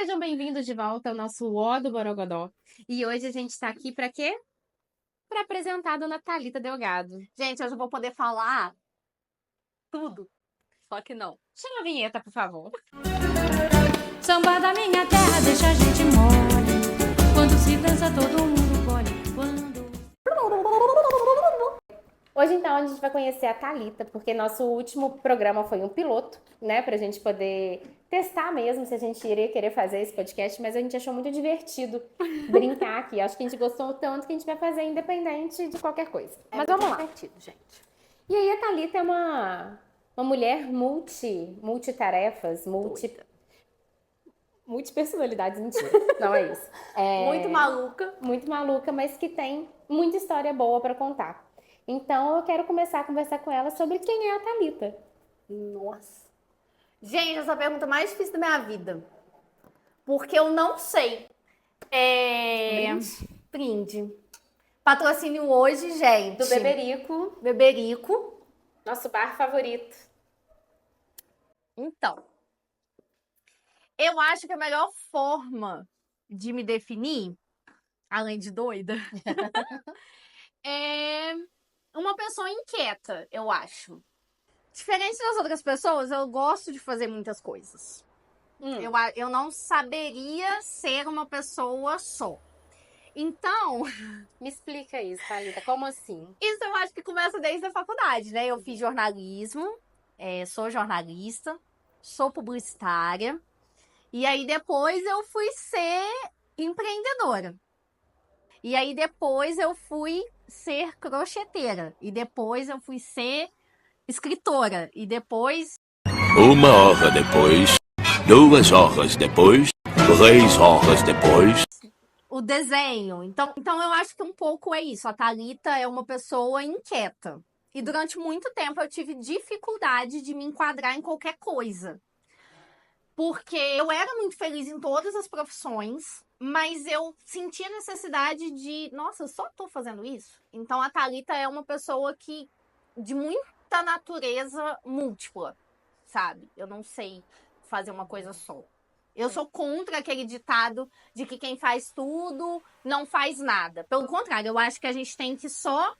sejam bem-vindos de volta ao nosso O do Borogodó. E hoje a gente tá aqui pra quê? Pra apresentar a dona Thalita Delgado. Gente, hoje eu vou poder falar tudo, só que não. Chama a vinheta, por favor. Samba da minha terra deixa a gente mole. Quando se dança todo mundo colhe. Hoje, então, a gente vai conhecer a Thalita, porque nosso último programa foi um piloto, né? Pra gente poder testar mesmo se a gente iria querer fazer esse podcast, mas a gente achou muito divertido brincar aqui. Acho que a gente gostou tanto que a gente vai fazer independente de qualquer coisa. Mas vamos lá. Divertido, gente. E aí, a Thalita é uma mulher multitarefas, multipersonalidades, mentira. Não é isso. Muito maluca. Muito maluca, mas que tem muita história boa pra contar. Então, eu quero começar a conversar com ela sobre quem é a Thalita. Nossa. Gente, essa é a pergunta mais difícil da minha vida. Porque eu não sei. Brinde. Patrocínio hoje, gente. Do Beberico, Beberico. nosso bar favorito. Então, eu acho que a melhor forma de me definir, além de doida, é uma pessoa inquieta, eu acho. Diferente das outras pessoas, eu gosto de fazer muitas coisas. Eu não saberia ser uma pessoa só. Então, Me explica isso, Thalita. Como assim? isso eu acho que começa desde a faculdade, né? Eu fiz jornalismo, sou jornalista, sou publicitária. E aí depois eu fui ser empreendedora. E aí depois eu fui ser crocheteira. E depois eu fui ser escritora. E depois... 1 hora depois, 2 horas depois, 3 horas depois. o desenho. Então eu acho que um pouco é isso. A Thalita é uma pessoa inquieta. E durante muito tempo eu tive dificuldade de me enquadrar em qualquer coisa. Porque eu era muito feliz em todas as profissões, mas eu sentia necessidade de... Nossa, eu só tô fazendo isso? Então a Thalita é uma pessoa que... de muita natureza múltipla, sabe? Eu não sei fazer uma coisa só. Eu sou contra aquele ditado de que quem faz tudo não faz nada. Pelo contrário, eu acho que a gente tem que só...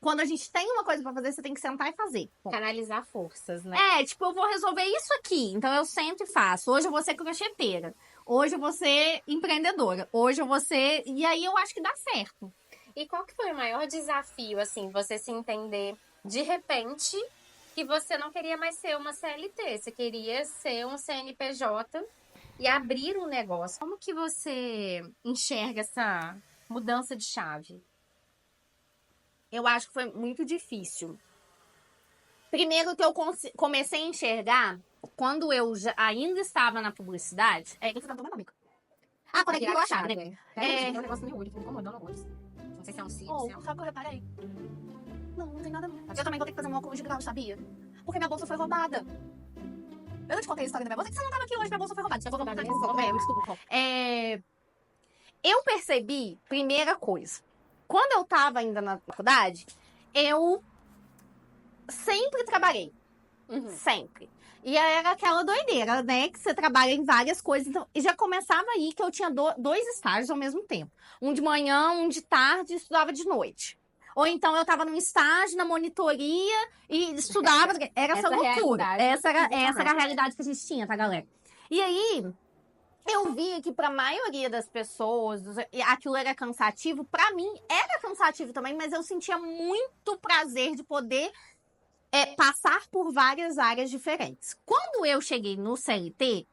Quando a gente tem uma coisa pra fazer, você tem que sentar e fazer. Bom. Canalizar forças, né? Tipo, eu vou resolver isso aqui. Então eu sempre faço. Hoje eu vou ser crocheteira. Hoje eu vou ser empreendedora. Hoje eu vou ser... E aí eu acho que dá certo. E qual que foi o maior desafio, assim, você se entender de repente que você não queria mais ser uma CLT, você queria ser um CNPJ e abrir um negócio? Como que você enxerga essa mudança de chave? Eu acho que foi muito difícil. Primeiro que eu comecei a enxergar, quando eu ainda estava na publicidade... Você tá tomando amigo. Quando é que eu achava, né? É um negócio no meu olho, fica incomodando horrores. Não sei se é um cílio, se é um... Sabe o que eu reparei? Não tem nada a ver. Eu também vou ter que fazer um óculos de grau, sabia? Porque minha bolsa foi roubada. Eu não te contei a história da minha bolsa, que você não tava aqui hoje, minha bolsa foi roubada. Você foi roubada mesmo? Desculpa. Eu percebi, primeira coisa, quando eu tava ainda na faculdade, eu sempre trabalhei. Sempre. E era aquela doideira, né? Que você trabalha em várias coisas. Então, e já começava aí que eu tinha dois estágios ao mesmo tempo. Um de manhã, um de tarde, e estudava de noite. Ou então eu tava num estágio na monitoria e estudava. Era essa loucura. Essa era a realidade que a gente tinha, tá, galera? E aí, eu via que pra maioria das pessoas, aquilo era cansativo. Pra mim, era cansativo também, mas eu sentia muito prazer de poder passar por várias áreas diferentes. Quando eu cheguei no CLT,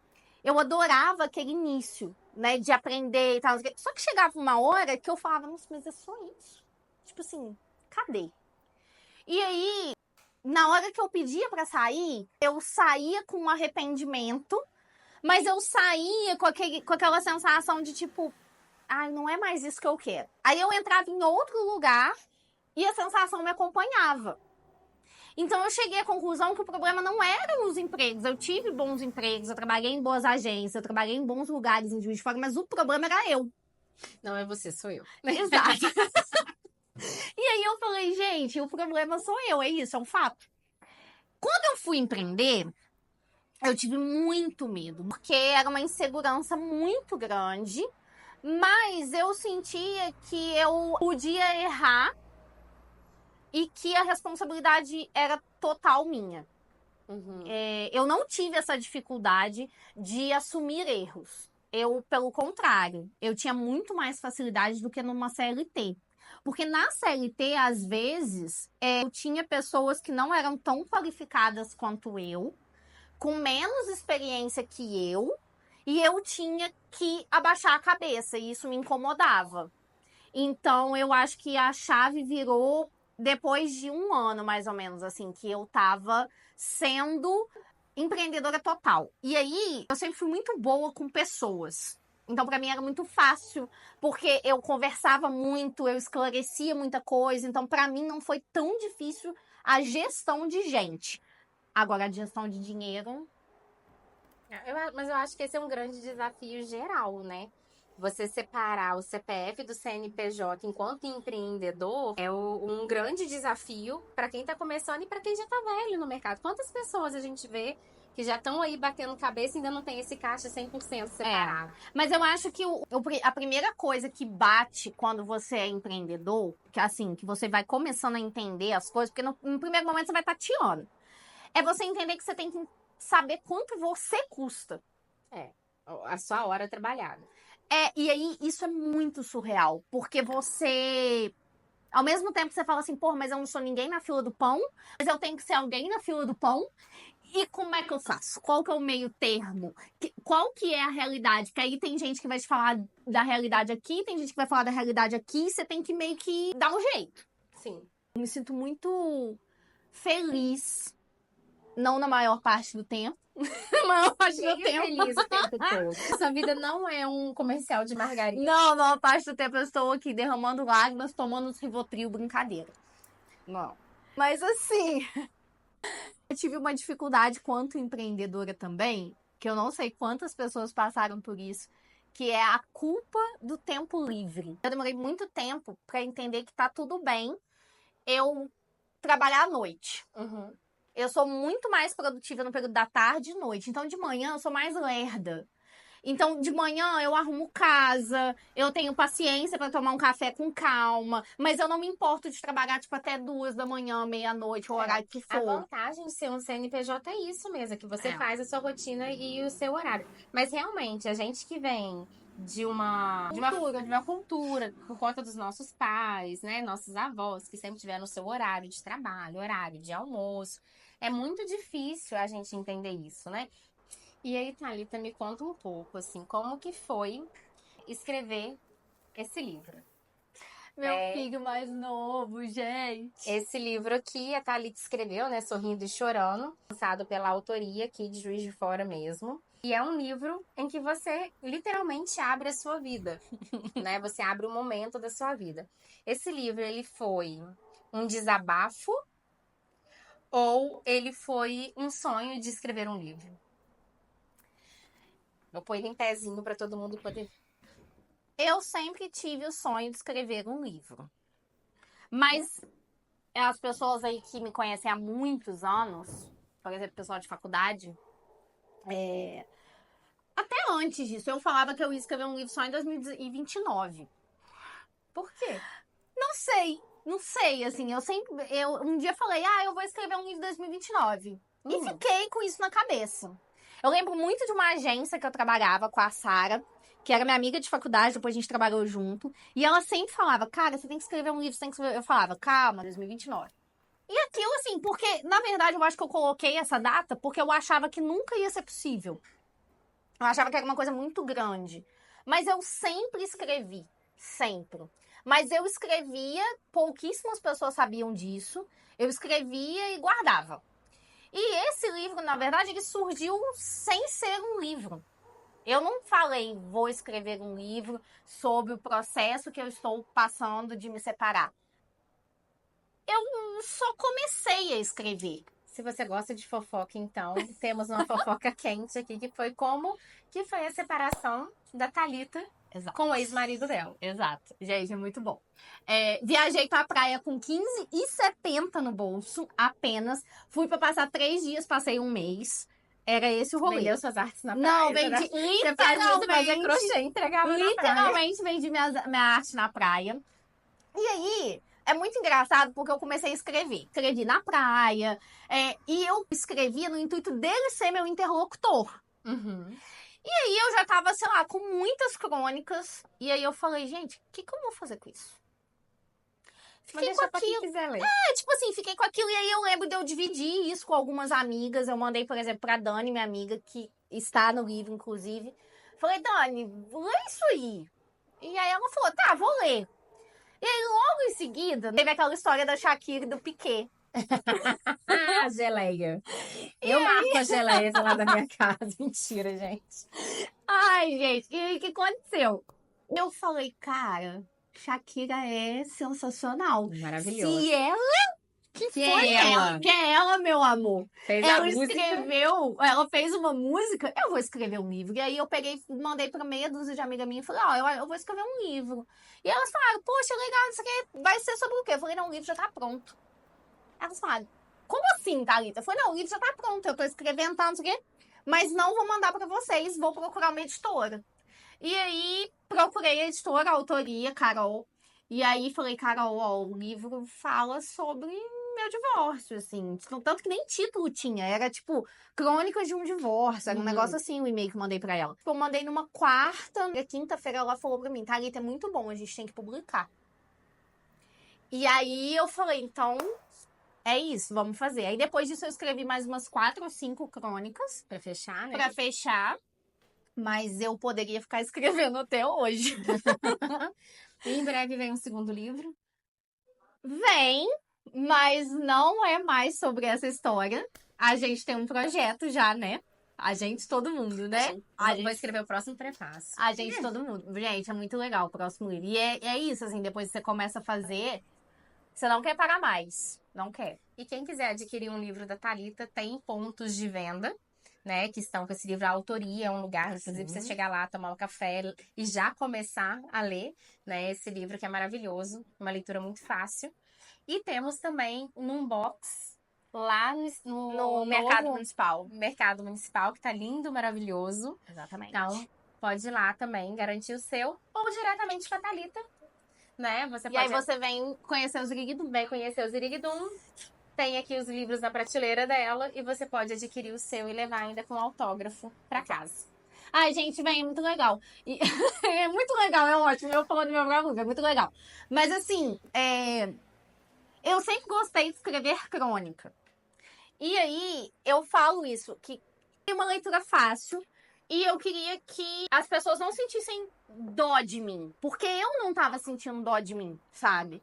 eu adorava aquele início, né, de aprender e tal. Só que chegava uma hora que eu falava, nossa, mas é só isso. Tipo assim, cadê? E aí, na hora que eu pedia pra sair, eu saía com um arrependimento, mas eu saía com aquela sensação de tipo, ai, não é mais isso que eu quero. Aí eu entrava em outro lugar e a sensação me acompanhava. Então eu cheguei à conclusão que o problema não eram os empregos. Eu tive bons empregos, eu trabalhei em boas agências, eu trabalhei em bons lugares em Juiz de Fora, mas o problema era eu. Não é você, sou eu. Exato. E aí eu falei, gente, o problema sou eu, é isso, é um fato. Quando eu fui empreender, Eu tive muito medo, porque era uma insegurança muito grande, mas eu sentia que eu podia errar e que a responsabilidade era total minha. Eu não tive essa dificuldade de assumir erros. Eu, pelo contrário, eu tinha muito mais facilidade do que numa CLT. Porque na CLT, às vezes, eu tinha pessoas que não eram tão qualificadas quanto eu, com menos experiência que eu, e eu tinha que abaixar a cabeça, e isso me incomodava. Então, eu acho que a chave virou depois de 1 ano, mais ou menos, assim, que eu tava sendo empreendedora total. E aí, eu sempre fui muito boa com pessoas. Então, pra mim era muito fácil, porque eu conversava muito, eu esclarecia muita coisa. Então, pra mim não foi tão difícil a gestão de gente. Agora, a gestão de dinheiro... Mas eu acho que esse é um grande desafio geral, né? Você separar o CPF do CNPJ enquanto empreendedor é um grande desafio para quem está começando e para quem já está velho no mercado. Quantas pessoas a gente vê que já estão aí batendo cabeça e ainda não tem esse caixa 100% separado? Mas eu acho que a primeira coisa que bate quando você é empreendedor, que assim, que você vai começando a entender as coisas, porque no primeiro momento você vai tateando, é você entender que você tem que saber quanto você custa. A sua hora trabalhada. E aí isso é muito surreal, porque você... Ao mesmo tempo você fala assim, pô, mas eu não sou ninguém na fila do pão, mas eu tenho que ser alguém na fila do pão. E como é que eu faço? Qual que é o meio termo? Qual que é a realidade? Porque aí tem gente que vai te falar da realidade aqui, tem gente que vai falar da realidade aqui, você tem que meio que dar um jeito. Sim. Eu me sinto muito feliz, não na maior parte do tempo, na maior parte do tempo. Feliz o tempo todo. Essa vida não é um comercial de margarina. Não, na maior parte do tempo eu estou aqui derramando lágrimas, tomando uns Rivotril, brincadeira. Não. Mas assim, eu tive uma dificuldade quanto empreendedora também, que eu não sei quantas pessoas passaram por isso, que é a culpa do tempo livre. Eu demorei muito tempo para entender que tá tudo bem eu trabalhar à noite. Eu sou muito mais produtiva no período da tarde e noite. Então, de manhã, eu sou mais lerda. Então, de manhã, eu arrumo casa, eu tenho paciência para tomar um café com calma, mas eu não me importo de trabalhar, tipo, até 2 da manhã, meia-noite, o horário que A for. vantagem de ser um CNPJ é isso mesmo, é que você faz a sua rotina e o seu horário. Mas, realmente, a gente que vem de uma cultura, por conta dos nossos pais, né, nossos avós, que sempre tiveram o seu horário de trabalho, horário de almoço, é muito difícil a gente entender isso, né? E aí, Thalita, me conta um pouco, assim, como que foi escrever esse livro? Meu filho mais novo, gente. Esse livro aqui, a Thalita escreveu, né, Sorrindo e Chorando, lançado pela autoria aqui de Juiz de Fora mesmo. E é um livro em que você literalmente abre a sua vida, né? Você abre um momento da sua vida. Esse livro, ele foi um desabafo ou ele foi um sonho de escrever um livro? Vou pôr ele em pezinho para todo mundo poder... Eu sempre tive o sonho de escrever um livro. Mas as pessoas aí que me conhecem há muitos anos, por exemplo, pessoal de faculdade, até antes disso, eu falava que eu ia escrever um livro só em 2029. Por quê? Não sei, assim, eu um dia falei, eu vou escrever um livro em 2029. E fiquei com isso na cabeça. Eu lembro muito de uma agência que eu trabalhava com a Sara, que era minha amiga de faculdade, depois a gente trabalhou junto. E ela sempre falava, cara, você tem que escrever um livro, você tem que escrever... Eu falava, calma, 2029. E aquilo, assim, porque, na verdade, eu acho que eu coloquei essa data porque eu achava que nunca ia ser possível. Eu achava que era uma coisa muito grande. Mas eu sempre escrevi. Sempre. Mas eu escrevia, pouquíssimas pessoas sabiam disso. Eu escrevia e guardava. E esse livro, na verdade, ele surgiu sem ser um livro. Eu não falei, vou escrever um livro sobre o processo que eu estou passando de me separar. Eu só comecei a escrever. Se você gosta de fofoca, então, temos uma fofoca quente aqui, que foi como que foi a separação da Thalita com o ex-marido dela. Exato. Gente, é muito bom. Viajei pra praia com 15,70 no bolso, apenas. Fui pra passar 3 dias, passei um mês. Era esse o rolê. Vendeu suas artes na praia. Não, você vendi Você fazia literalmente. crochê, entregava na praia. Literalmente vendi minha arte na praia. E aí, é muito engraçado porque eu comecei a escrever. Escrevi na praia. E eu escrevia no intuito dele ser meu interlocutor. Uhum. E aí eu já tava, sei lá, com muitas crônicas. E aí eu falei, gente, o que eu vou fazer com isso? Mas Fiquei com deixa pra quem aquilo. quiser ler. Tipo assim, fiquei com aquilo. E aí eu lembro de eu dividir isso com algumas amigas. Eu mandei, por exemplo, pra Dani, minha amiga, que está no livro, inclusive. Falei, Dani, lê isso aí. E aí ela falou, tá, vou ler. E aí, logo em seguida, teve aquela história da Shakira e do Piquet. Ah, geleia. Eu marco a geleia lá da minha casa. Mentira, gente. Ai, gente, e aí o que aconteceu? Eu falei, cara, Shakira é sensacional. Maravilhoso. Se ela Que foi ela, que é ela, meu amor. Fez a Ela música. escreveu, ela fez uma música, eu vou escrever um livro. E aí eu peguei, mandei pra meia dúzia de amiga minha e falei, ó, eu vou escrever um livro. E elas falaram, poxa, legal, isso aqui vai ser sobre o quê? Eu falei, não, o livro já tá pronto. Elas falaram, como assim, Thalita? Eu falei, não, o livro já tá pronto, eu tô escrevendo, tá, não sei o quê. Mas não vou mandar pra vocês, vou procurar uma editora. E aí, procurei a editora, a autoria, Carol. E aí, falei, Carol, ó, o livro fala sobre meu divórcio, assim. Tanto que nem título tinha. Era, tipo, Crônicas de um Divórcio. Era um negócio assim, o e-mail que eu mandei pra ela. Eu mandei numa quarta. Na quinta-feira, ela falou pra mim, Thalita, é muito bom, a gente tem que publicar. E aí, eu falei, então, é isso, vamos fazer. Aí, depois disso, eu escrevi mais umas 4 ou 5 crônicas. Pra fechar, né? Pra fechar. Mas eu poderia ficar escrevendo até hoje. E em breve vem um segundo livro. Vem, mas não é mais sobre essa história. A gente tem um projeto já, né? A gente, todo mundo, né? Vou escrever o próximo prefácio. A gente, todo mundo. Gente, é muito legal o próximo livro. E é isso, assim, depois que você começa a fazer, você não quer parar mais. Não quer. E quem quiser adquirir um livro da Thalita, tem pontos de venda, né? Que estão com esse livro. A autoria é um lugar, inclusive, pra você chegar lá, tomar um café e já começar a ler, né? Esse livro que é maravilhoso, uma leitura muito fácil. E temos também um box lá no Mercado novo Municipal. Mercado Municipal, que tá lindo, maravilhoso. Exatamente. Então, pode ir lá também, garantir o seu, ou diretamente com a Thalita, né? Você E aí você vem conhecer os Ziriguidum. vem conhecer o Ziriguidum, tem aqui os livros na prateleira dela, e você pode adquirir o seu e levar ainda com autógrafo pra casa. Ai, gente, vem, é muito legal. E é muito legal, é ótimo. Eu falando do meu próprio livro, é muito legal. Mas assim, eu sempre gostei de escrever crônica. E aí, eu falo isso, que é uma leitura fácil. E eu queria que as pessoas não sentissem dó de mim. Porque eu não tava sentindo dó de mim, sabe?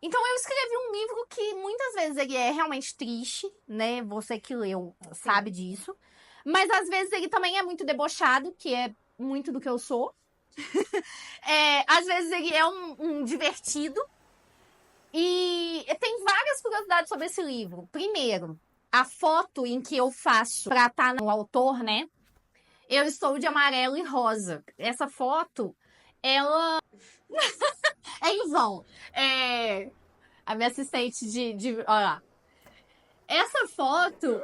Então eu escrevi um livro que muitas vezes ele é realmente triste, né? Você que leu sabe disso. Mas às vezes ele também é muito debochado, que é muito do que eu sou. Às vezes ele é um divertido. E tem várias curiosidades sobre esse livro. Primeiro, a foto em que eu faço pra estar no autor, né? Eu estou de amarelo e rosa. Essa foto, ela... é em vão. A minha assistente olha lá. Essa foto,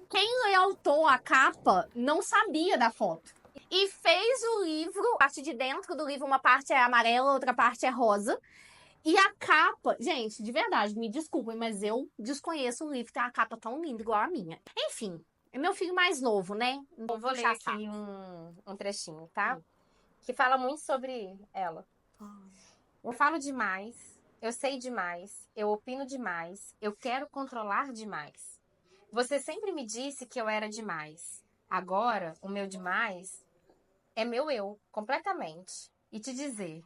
quem lealtou a capa não sabia da foto. E fez o livro, a parte de dentro do livro, uma parte é amarela, outra parte é rosa. E a capa, gente, de verdade, me desculpem, mas eu desconheço um livro que tem uma capa tão linda igual a minha. Enfim, é meu filho mais novo, né? Eu vou ler aqui um trechinho, tá? Que fala muito sobre ela. Eu falo demais, eu sei demais, eu opino demais, eu quero controlar demais. Você sempre me disse que eu era demais. Agora, o meu demais é meu eu, completamente. E te dizer,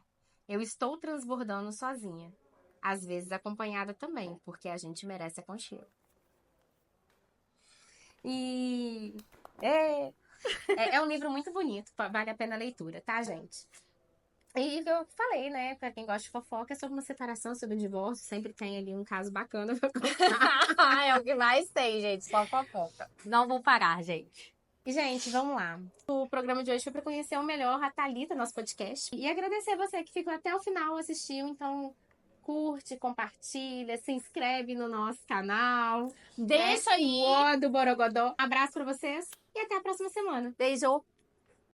eu estou transbordando sozinha. Às vezes acompanhada também, porque a gente merece aconchego. E é um livro muito bonito, vale a pena a leitura, tá, gente? E eu falei, né, pra quem gosta de fofoca, é sobre uma separação, sobre um divórcio, sempre tem ali um caso bacana pra contar. É o que mais tem, gente, só fofoca. Não vou parar, gente. E, gente, vamos lá. O programa de hoje foi pra conhecer o melhor a Thalita, nosso podcast. E agradecer a você que ficou até o final, assistiu. Então, curte, compartilha, se inscreve no nosso canal. Deixa aí. O do Borogodó. Abraço pra vocês e até a próxima semana. Beijo.